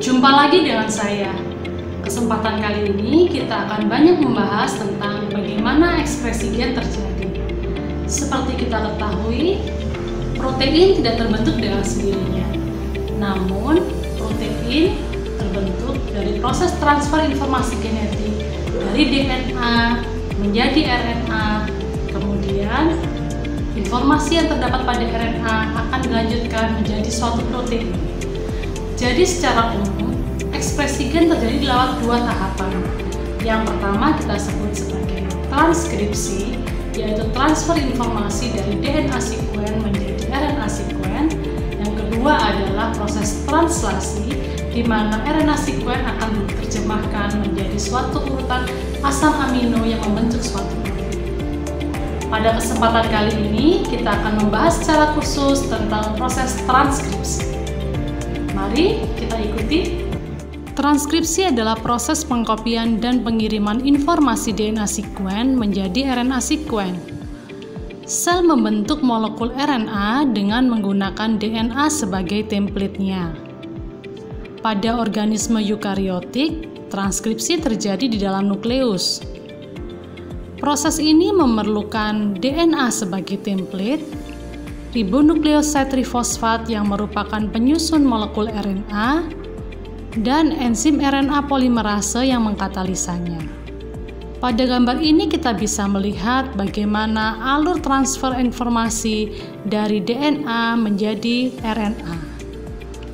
Jumpa lagi dengan saya. Kesempatan kali ini kita akan banyak membahas tentang bagaimana ekspresi gen terjadi. Seperti kita ketahui, protein tidak terbentuk dengan sendirinya. Namun, protein terbentuk dari proses transfer informasi genetik dari DNA menjadi RNA. Kemudian, informasi yang terdapat pada RNA akan dilanjutkan menjadi suatu protein. Jadi secara umum, ekspresi gen terjadi lewat dua tahapan. Yang pertama kita sebut sebagai transkripsi, yaitu transfer informasi dari DNA sekuen menjadi RNA sekuen. Yang kedua adalah proses translasi, di mana RNA sekuen akan diterjemahkan menjadi suatu urutan asam amino yang membentuk suatu protein. Pada kesempatan kali ini, kita akan membahas secara khusus tentang proses transkripsi. Mari kita ikuti. Transkripsi adalah proses pengkopian dan pengiriman informasi DNA sekuen menjadi RNA sekuen. Sel membentuk molekul RNA dengan menggunakan DNA sebagai template-nya. Pada organisme eukariotik, transkripsi terjadi di dalam nukleus. Proses ini memerlukan DNA sebagai template, ribonukleoside trifosfat yang merupakan penyusun molekul RNA, dan enzim RNA polimerase yang mengkatalisanya. Pada gambar ini kita bisa melihat bagaimana alur transfer informasi dari DNA menjadi RNA.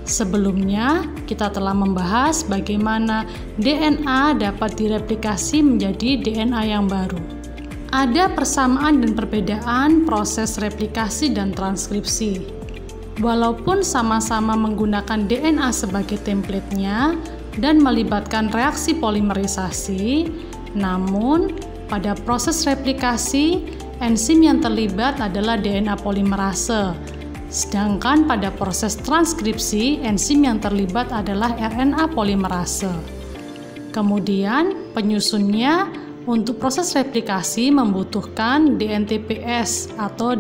Sebelumnya, kita telah membahas bagaimana DNA dapat direplikasi menjadi DNA yang baru. Ada persamaan dan perbedaan proses replikasi dan transkripsi. Walaupun sama-sama menggunakan DNA sebagai template-nya dan melibatkan reaksi polimerisasi, namun pada proses replikasi, enzim yang terlibat adalah DNA polimerase. Sedangkan pada proses transkripsi, enzim yang terlibat adalah RNA polimerase. Kemudian, penyusunnya untuk proses replikasi membutuhkan DNTPase atau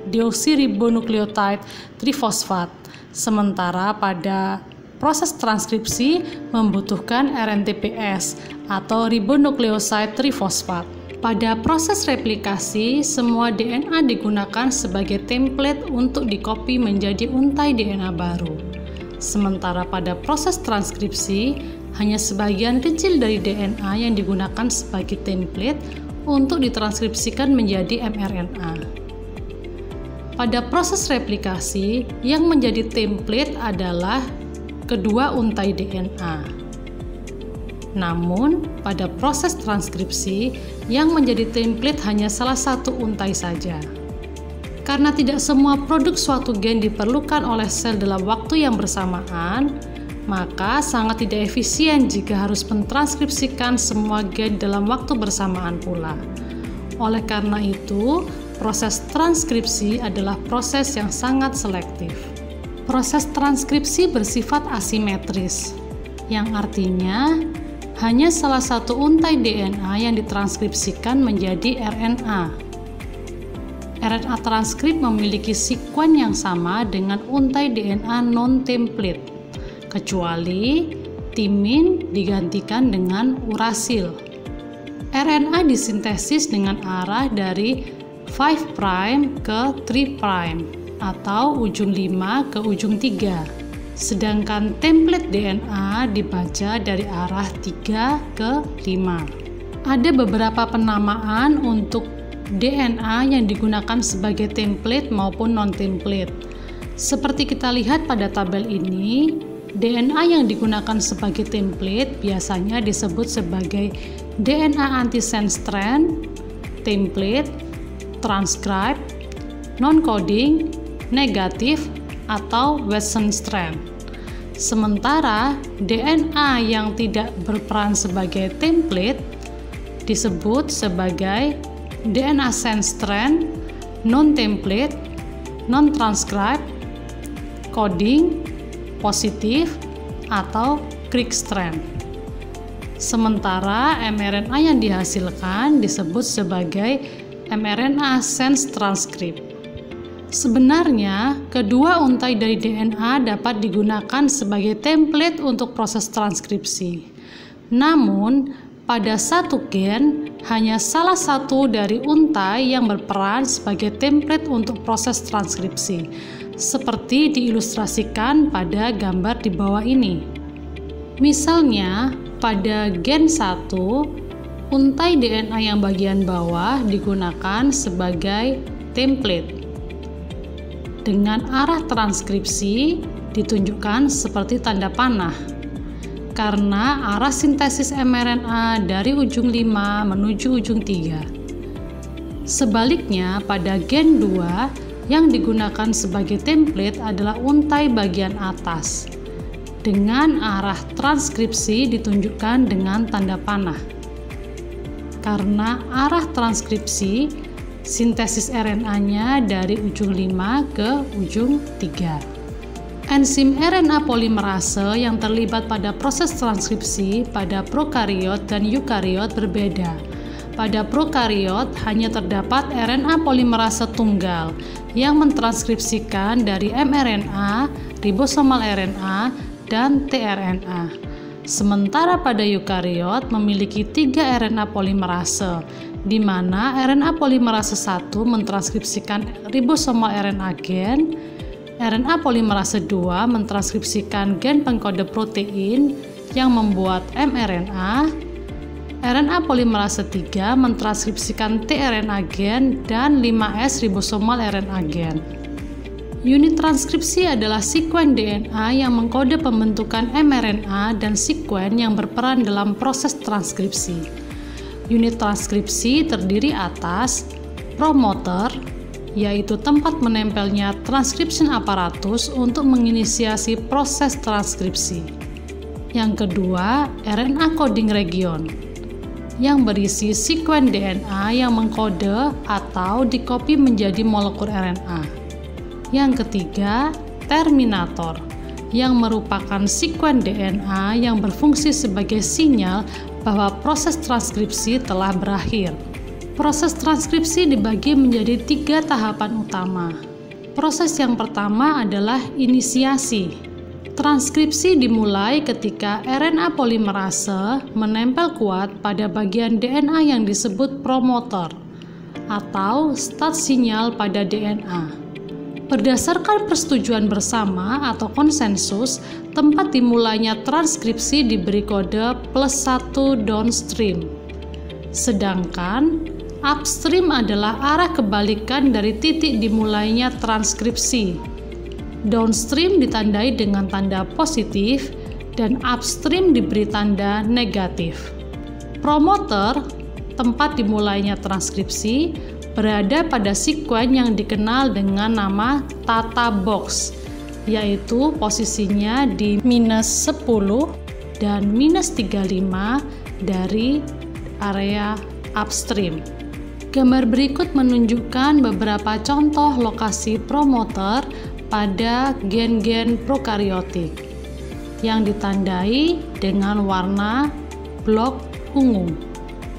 deoksiribonukleotide trifosfat, sementara pada proses transkripsi membutuhkan RNTPase atau ribonukleoside trifosfat. Pada proses replikasi, semua DNA digunakan sebagai template untuk dikopi menjadi untai DNA baru. Sementara pada proses transkripsi, hanya sebagian kecil dari DNA yang digunakan sebagai template untuk ditranskripsikan menjadi mRNA. Pada proses replikasi, yang menjadi template adalah kedua untai DNA. Namun, pada proses transkripsi, yang menjadi template hanya salah satu untai saja. Karena tidak semua produk suatu gen diperlukan oleh sel dalam waktu yang bersamaan, maka sangat tidak efisien jika harus mentranskripsikan semua gen dalam waktu bersamaan pula. Oleh karena itu, proses transkripsi adalah proses yang sangat selektif. Proses transkripsi bersifat asimetris, yang artinya hanya salah satu untai DNA yang ditranskripsikan menjadi RNA. RNA transkrip memiliki sekuen yang sama dengan untai DNA non-template, kecuali timin digantikan dengan urasil. RNA disintesis dengan arah dari 5' ke 3' atau ujung 5 ke ujung 3. Sedangkan template DNA dibaca dari arah 3 ke 5. Ada beberapa penamaan untuk DNA yang digunakan sebagai template maupun non-template. Seperti kita lihat pada tabel ini, DNA yang digunakan sebagai template biasanya disebut sebagai DNA antisense strand, template, transcribe, non-coding, negatif, atau Western strand. Sementara DNA yang tidak berperan sebagai template disebut sebagai DNA sense strand, non-template, non-transcribe, coding, positif, atau Crick strand. Sementara mRNA yang dihasilkan disebut sebagai mRNA sense transcript. Sebenarnya, kedua untai dari DNA dapat digunakan sebagai template untuk proses transkripsi. Namun, pada satu gen, hanya salah satu dari untai yang berperan sebagai template untuk proses transkripsi, seperti diilustrasikan pada gambar di bawah ini. Misalnya, pada gen 1, untai DNA yang bagian bawah digunakan sebagai template. Dengan arah transkripsi ditunjukkan seperti tanda panah, karena arah sintesis mRNA dari ujung 5 menuju ujung 3. Sebaliknya, pada gen 2, yang digunakan sebagai template adalah untai bagian atas. Dengan arah transkripsi ditunjukkan dengan tanda panah. Karena arah transkripsi, sintesis RNA-nya dari ujung 5 ke ujung 3. Enzim RNA polimerase yang terlibat pada proses transkripsi pada prokariot dan eukariot berbeda. Pada prokariot hanya terdapat RNA polimerase tunggal yang mentranskripsikan dari mRNA, ribosomal RNA, dan tRNA. Sementara pada eukariot memiliki 3 RNA polimerase, di mana RNA polimerase 1 mentranskripsikan ribosomal RNA gen, RNA polimerase 2 mentranskripsikan gen pengkode protein yang membuat mRNA, RNA polimerase 3 mentranskripsikan tRNA gen dan 5S ribosomal RNA gen. Unit transkripsi adalah sekuen DNA yang mengkode pembentukan mRNA dan sekuen yang berperan dalam proses transkripsi. Unit transkripsi terdiri atas promoter, yaitu tempat menempelnya transcription apparatus untuk menginisiasi proses transkripsi. Yang kedua, RNA coding region, yang berisi sekuen DNA yang mengkode atau dikopi menjadi molekul RNA. Yang ketiga, terminator, yang merupakan sekuen DNA yang berfungsi sebagai sinyal bahwa proses transkripsi telah berakhir. Proses transkripsi dibagi menjadi 3 tahapan utama. Proses yang pertama adalah inisiasi. Transkripsi dimulai ketika RNA polimerase menempel kuat pada bagian DNA yang disebut promoter atau start sinyal pada DNA. Berdasarkan persetujuan bersama atau konsensus, tempat dimulainya transkripsi diberi kode +1 downstream. Sedangkan upstream adalah arah kebalikan dari titik dimulainya transkripsi. Downstream ditandai dengan tanda positif dan upstream diberi tanda negatif. Promoter, tempat dimulainya transkripsi, berada pada sekuen yang dikenal dengan nama Tata Box, yaitu posisinya di -10 dan -35 dari area upstream. Gambar berikut menunjukkan beberapa contoh lokasi promoter pada gen-gen prokariotik yang ditandai dengan warna blok ungu.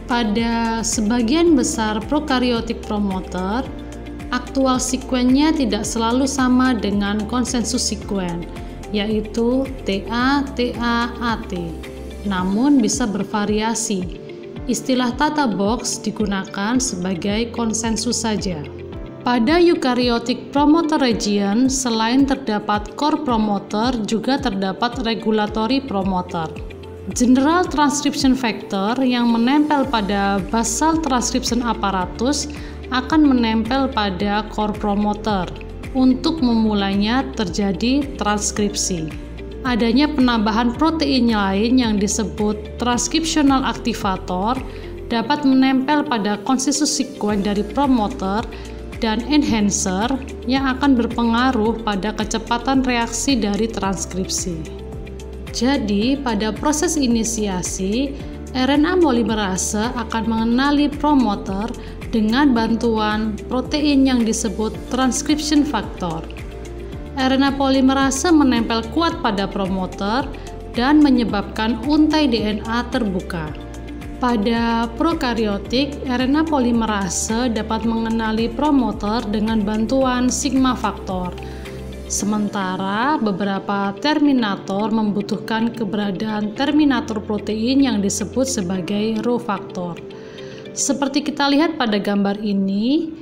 Pada sebagian besar prokariotik promoter, aktual sekuennya tidak selalu sama dengan konsensus sekuen, yaitu TA-TA-AT, namun bisa bervariasi. Istilah Tata Box digunakan sebagai konsensus saja. Pada eukaryotic promoter region, selain terdapat core promoter, juga terdapat regulatory promoter. General transcription factor yang menempel pada basal transcription apparatus akan menempel pada core promoter untuk memulainya terjadi transkripsi. Adanya penambahan protein lain yang disebut transcriptional activator dapat menempel pada konsensus sekuen dari promoter dan enhancer yang akan berpengaruh pada kecepatan reaksi dari transkripsi. Jadi, pada proses inisiasi, RNA polimerase akan mengenali promoter dengan bantuan protein yang disebut transcription factor. RNA polimerase menempel kuat pada promoter dan menyebabkan untai DNA terbuka. Pada prokaryotik, RNA polimerase dapat mengenali promoter dengan bantuan sigma faktor. Sementara beberapa terminator membutuhkan keberadaan terminator protein yang disebut sebagai Rho faktor. Seperti kita lihat pada gambar ini,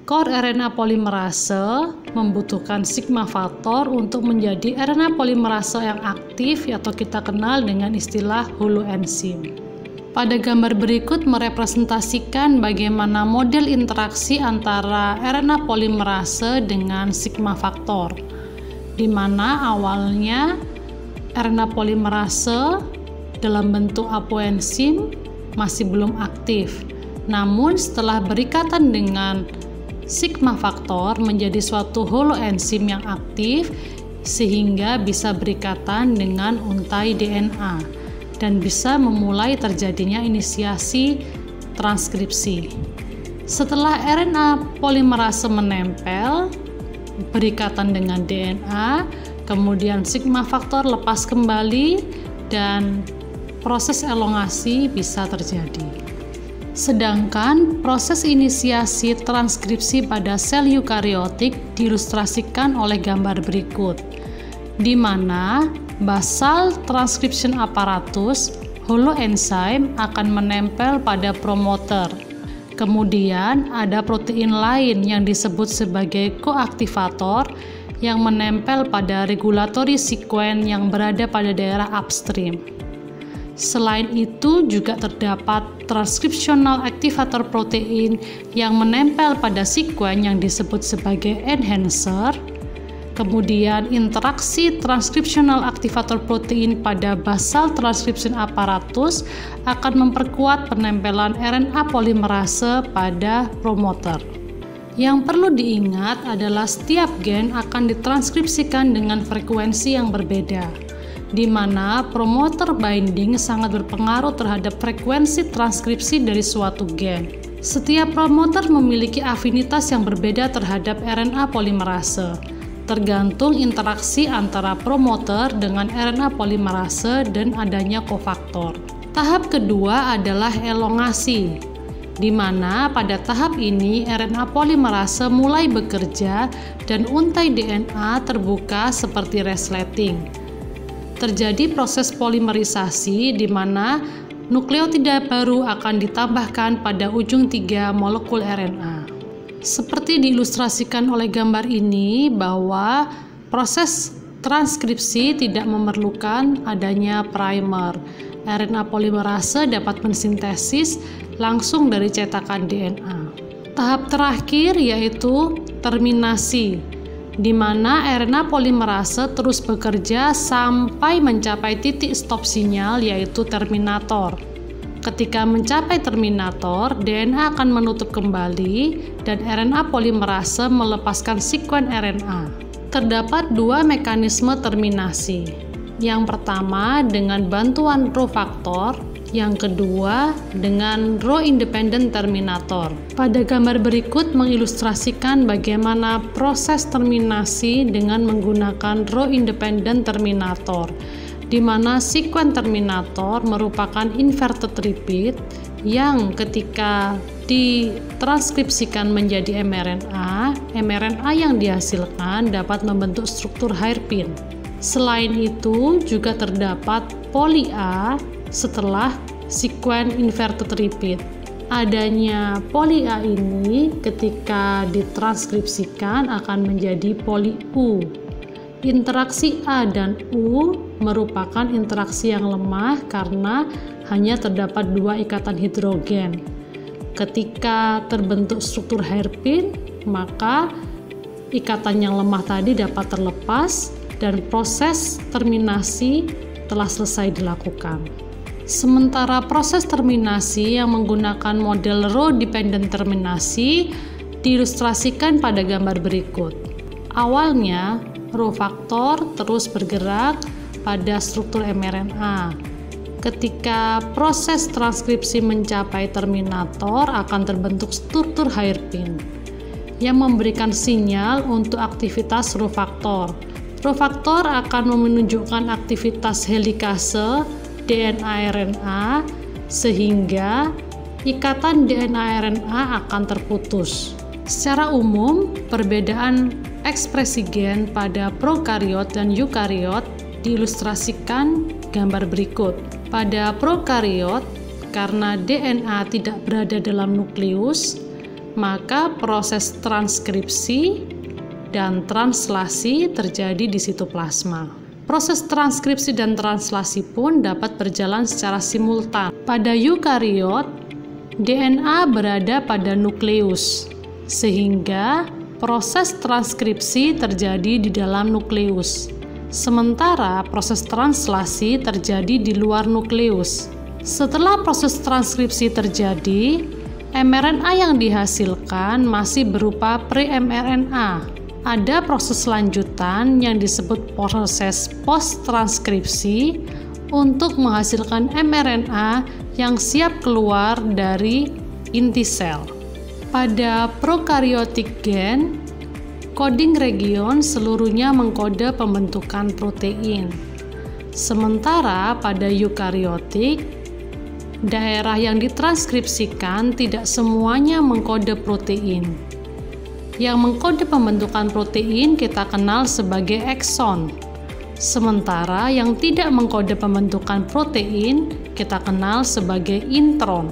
core RNA polimerase membutuhkan sigma faktor untuk menjadi RNA polimerase yang aktif atau kita kenal dengan istilah holoenzim. Pada gambar berikut merepresentasikan bagaimana model interaksi antara RNA polimerase dengan sigma faktor, di mana awalnya RNA polimerase dalam bentuk apoenzim masih belum aktif. Namun setelah berikatan dengan sigma faktor menjadi suatu holoenzim yang aktif sehingga bisa berikatan dengan untai DNA dan bisa memulai terjadinya inisiasi transkripsi. Setelah RNA polimerase menempel berikatan dengan DNA, kemudian sigma faktor lepas kembali dan proses elongasi bisa terjadi. Sedangkan proses inisiasi transkripsi pada sel eukariotik diilustrasikan oleh gambar berikut, di mana basal transcription apparatus holoenzim akan menempel pada promoter. Kemudian ada protein lain yang disebut sebagai koaktivator yang menempel pada regulatory sequence yang berada pada daerah upstream. Selain itu juga terdapat transcriptional activator protein yang menempel pada sequence yang disebut sebagai enhancer. Kemudian interaksi transcriptional activator protein pada basal transcription apparatus akan memperkuat penempelan RNA polimerase pada promoter. Yang perlu diingat adalah setiap gen akan ditranskripsikan dengan frekuensi yang berbeda, di mana promoter binding sangat berpengaruh terhadap frekuensi transkripsi dari suatu gen. Setiap promoter memiliki afinitas yang berbeda terhadap RNA polimerase, tergantung interaksi antara promoter dengan RNA polimerase dan adanya kofaktor. Tahap kedua adalah elongasi, di mana pada tahap ini RNA polimerase mulai bekerja dan untai DNA terbuka seperti resleting. Terjadi proses polimerisasi di mana nukleotida baru akan ditambahkan pada ujung 3 molekul RNA. Seperti diilustrasikan oleh gambar ini bahwa proses transkripsi tidak memerlukan adanya primer. RNA polimerase dapat mensintesis langsung dari cetakan DNA. Tahap terakhir yaitu terminasi, di mana RNA polimerase terus bekerja sampai mencapai titik stop sinyal yaitu terminator. Ketika mencapai terminator, DNA akan menutup kembali dan RNA polimerase melepaskan sekuen RNA. Terdapat 2 mekanisme terminasi. Yang pertama dengan bantuan Rho faktor, yang kedua dengan Rho independent terminator. Pada gambar berikut mengilustrasikan bagaimana proses terminasi dengan menggunakan Rho independent terminator, di mana sekuen terminator merupakan inverted repeat yang ketika ditranskripsikan menjadi mRNA, mRNA yang dihasilkan dapat membentuk struktur hairpin. Selain itu juga terdapat poly A setelah sekuen inverted repeat. Adanya poly A ini ketika ditranskripsikan akan menjadi poly U. Interaksi A dan U merupakan interaksi yang lemah karena hanya terdapat 2 ikatan hidrogen. Ketika terbentuk struktur hairpin, maka ikatan yang lemah tadi dapat terlepas dan proses terminasi telah selesai dilakukan. Sementara proses terminasi yang menggunakan model Rho dependent terminasi diilustrasikan pada gambar berikut. Awalnya, Rho faktor terus bergerak pada struktur mRNA. Ketika proses transkripsi mencapai terminator, akan terbentuk struktur hairpin yang memberikan sinyal untuk aktivitas Rho faktor. Rho faktor akan menunjukkan aktivitas helikase DNA RNA sehingga ikatan DNA-RNA akan terputus. Secara umum, perbedaan ekspresi gen pada prokariot dan eukariot diilustrasikan gambar berikut. Pada prokariot, karena DNA tidak berada dalam nukleus, maka proses transkripsi dan translasi terjadi di sitoplasma. Proses transkripsi dan translasi pun dapat berjalan secara simultan. Pada eukariot, DNA berada pada nukleus, sehingga proses transkripsi terjadi di dalam nukleus. Sementara proses translasi terjadi di luar nukleus. Setelah proses transkripsi terjadi, mRNA yang dihasilkan masih berupa pre-mRNA. Ada proses lanjutan yang disebut proses post-transkripsi untuk menghasilkan mRNA yang siap keluar dari inti sel. Pada prokaryotik gen, coding region seluruhnya mengkode pembentukan protein. Sementara pada eukaryotik, daerah yang ditranskripsikan tidak semuanya mengkode protein. Yang mengkode pembentukan protein kita kenal sebagai ekson. Sementara yang tidak mengkode pembentukan protein kita kenal sebagai intron.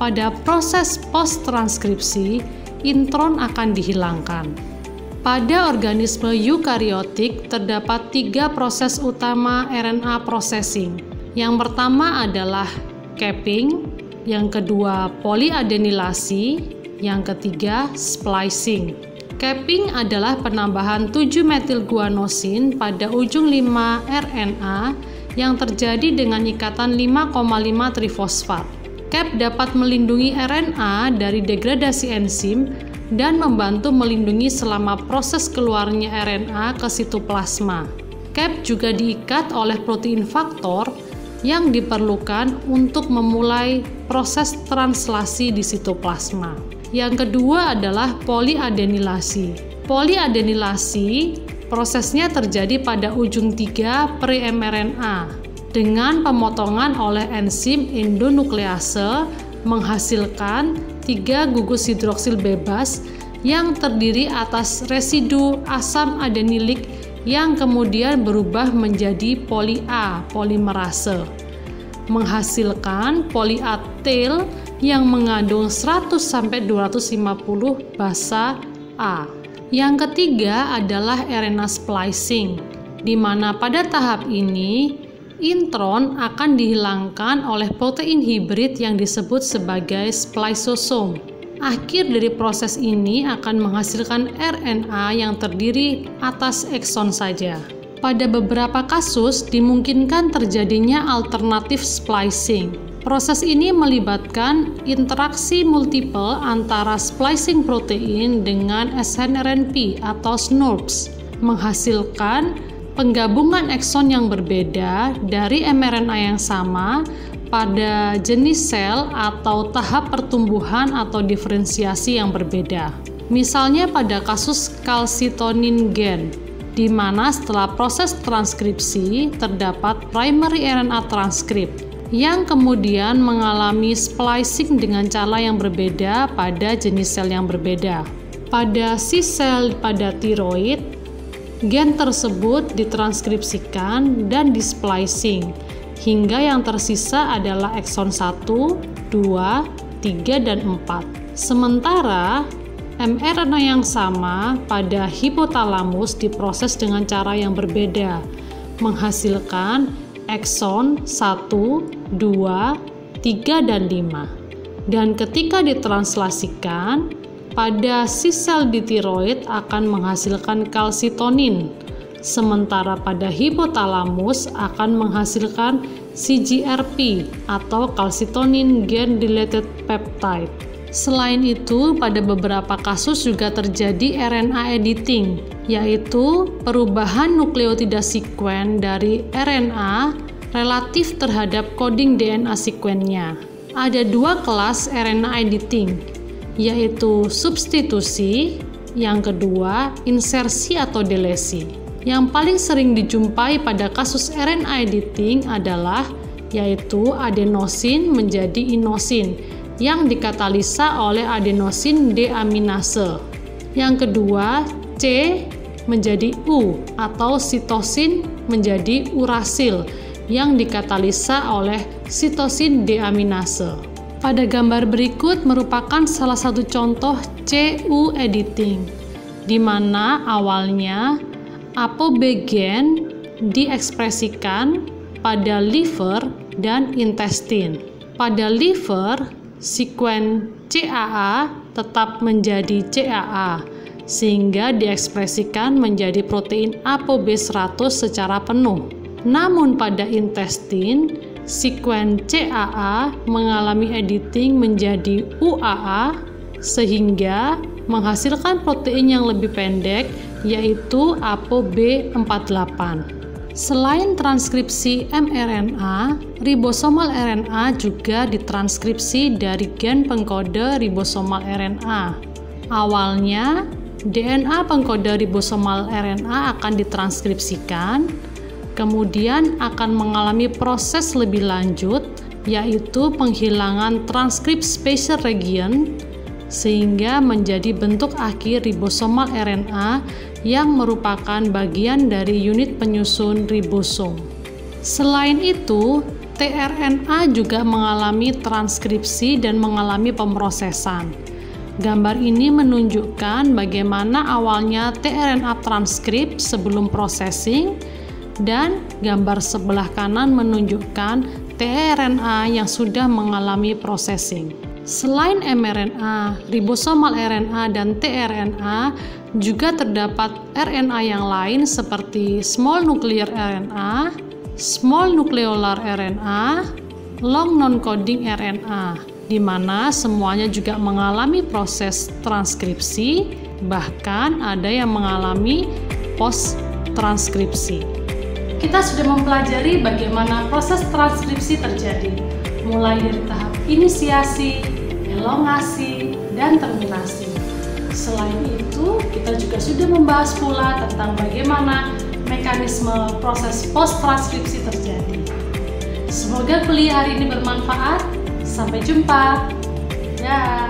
Pada proses post-transkripsi, intron akan dihilangkan. Pada organisme eukaryotik terdapat 3 proses utama RNA processing. Yang pertama adalah capping, yang kedua polyadenilasi, yang ketiga splicing. Capping adalah penambahan 7-metilguanosin pada ujung 5 RNA yang terjadi dengan ikatan 5,5 trifosfat. Cap dapat melindungi RNA dari degradasi enzim dan membantu melindungi selama proses keluarnya RNA ke sitoplasma. Cap juga diikat oleh protein faktor yang diperlukan untuk memulai proses translasi di sitoplasma. Yang kedua adalah polyadenilasi. Polyadenilasi prosesnya terjadi pada ujung 3 pre-mRNA dengan pemotongan oleh enzim endonuklease menghasilkan 3 gugus hidroksil bebas yang terdiri atas residu asam adenilik yang kemudian berubah menjadi poly-A, polimerase, menghasilkan poly-A-tail yang mengandung 100-250 basa A. Yang ketiga adalah RNA splicing, di mana pada tahap ini intron akan dihilangkan oleh protein hibrid yang disebut sebagai spliceosome. Akhir dari proses ini akan menghasilkan RNA yang terdiri atas ekson saja. Pada beberapa kasus dimungkinkan terjadinya alternatif splicing. Proses ini melibatkan interaksi multiple antara splicing protein dengan snRNP atau SNRPs, menghasilkan penggabungan ekson yang berbeda dari mRNA yang sama pada jenis sel atau tahap pertumbuhan atau diferensiasi yang berbeda. Misalnya pada kasus calcitonin gen, di mana setelah proses transkripsi terdapat primary RNA transcript yang kemudian mengalami splicing dengan cara yang berbeda pada jenis sel yang berbeda. Pada sel pada tiroid, gen tersebut ditranskripsikan dan displicing, hingga yang tersisa adalah ekson 1, 2, 3, dan 4. Sementara mRNA yang sama pada hipotalamus diproses dengan cara yang berbeda, menghasilkan ekson 1, 2, 3, dan 5. Dan ketika ditranslasikan, pada sel di tiroid akan menghasilkan calcitonin, sementara pada hipotalamus akan menghasilkan CGRP atau calcitonin gene related peptide. Selain itu, pada beberapa kasus juga terjadi RNA editing, yaitu perubahan nukleotida sekuen dari RNA relatif terhadap coding DNA sekuennya. Ada 2 kelas RNA editing, yaitu substitusi, yang kedua insersi atau delesi. Yang paling sering dijumpai pada kasus RNA editing adalah yaitu adenosin menjadi inosin yang dikatalisa oleh adenosin deaminase. Yang kedua, C menjadi U atau sitosin menjadi urasil yang dikatalisa oleh sitosin deaminase. Pada gambar berikut merupakan salah satu contoh CU editing, di mana awalnya ApoB gen diekspresikan pada liver dan intestine. Pada liver, sekuen CAA tetap menjadi CAA, sehingga diekspresikan menjadi protein ApoB100 secara penuh. Namun pada intestine, sekuen CAA mengalami editing menjadi UAA, sehingga menghasilkan protein yang lebih pendek, yaitu ApoB48. Selain transkripsi mRNA, ribosomal RNA juga ditranskripsi dari gen pengkode ribosomal RNA. Awalnya, DNA pengkode ribosomal RNA akan ditranskripsikan, kemudian akan mengalami proses lebih lanjut, yaitu penghilangan transkrip spatial region, sehingga menjadi bentuk akhir ribosomal RNA yang merupakan bagian dari unit penyusun ribosom. Selain itu, tRNA juga mengalami transkripsi dan mengalami pemrosesan. Gambar ini menunjukkan bagaimana awalnya tRNA transkrip sebelum processing, dan gambar sebelah kanan menunjukkan tRNA yang sudah mengalami processing. Selain mRNA, ribosomal RNA, dan tRNA, juga terdapat RNA yang lain seperti small nuclear RNA, small nucleolar RNA, long non-coding RNA, di mana semuanya juga mengalami proses transkripsi, bahkan ada yang mengalami post-transkripsi. Kita sudah mempelajari bagaimana proses transkripsi terjadi, mulai dari tahap inisiasi, elongasi, dan terminasi. Selain itu, kita juga sudah membahas pula tentang bagaimana mekanisme proses post-transkripsi terjadi. Semoga kuliah hari ini bermanfaat. Sampai jumpa. Dah.